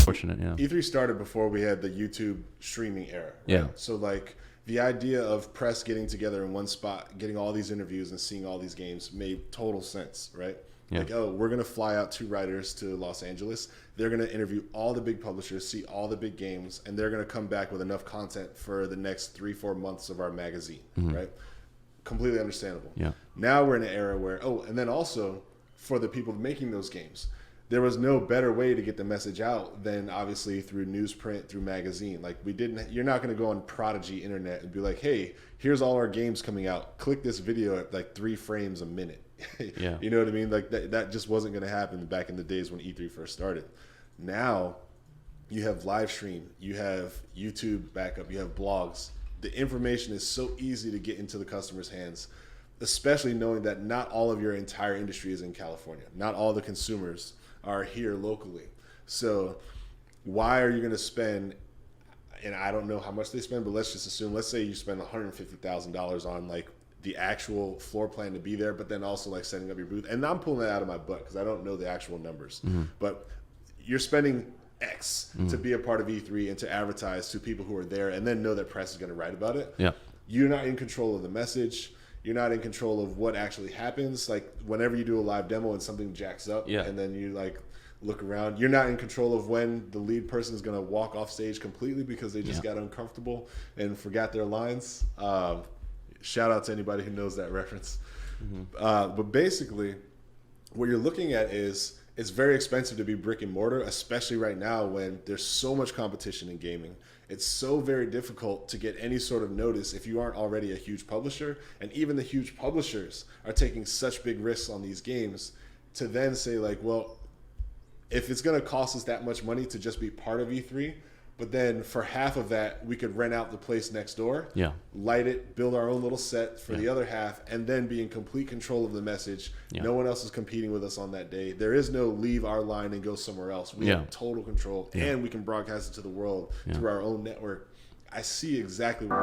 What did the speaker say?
Fortunate, yeah. E3 started before we had the YouTube streaming era. Right? Yeah. So like the idea of press getting together in one spot, getting all these interviews and seeing all these games made total sense, right? Yeah. Like, oh, we're going to fly out 2 writers to Los Angeles. They're going to interview all the big publishers, see all the big games, and they're going to come back with enough content for the next 3-4 months of our magazine, right? Completely understandable. Yeah. Now we're in an era where, and then also for the people making those games, there was no better way to get the message out than obviously through newsprint, through magazine. Like you're not going to go on Prodigy internet and be like, hey, here's all our games coming out. Click this video at like 3 frames a minute. Yeah. You know what I mean? Like that just wasn't going to happen back in the days when E3 first started. Now you have live stream, you have YouTube backup, you have blogs. The information is so easy to get into the customer's hands, especially knowing that not all of your entire industry is in California. Not all the consumers are here locally. So why are you going to spend, and I don't know how much they spend, but let's just assume, let's say you spend $150,000 on like the actual floor plan to be there, but then also like setting up your booth. And I'm pulling that out of my butt because I don't know the actual numbers, but you're spending X to be a part of E3 and to advertise to people who are there and then know that press is going to write about it. Yeah. You're not in control of the message. You're not in control of what actually happens. Like whenever you do a live demo and something jacks up and then you like look around, you're not in control of when the lead person is going to walk off stage completely because they just got uncomfortable and forgot their lines. Shout out to anybody who knows that reference. But basically what you're looking at is it's very expensive to be brick and mortar, especially right now when there's so much competition in gaming. It's so very difficult to get any sort of notice if you aren't already a huge publisher. And even the huge publishers are taking such big risks on these games to then say like, well, if it's going to cost us that much money to just be part of E3, but then for half of that, we could rent out the place next door, light it, build our own little set for the other half, and then be in complete control of the message. No one else is competing with us on that day. There is no leave our line and go somewhere else. We have total control, and we can broadcast it to the world through our own network. I see exactly what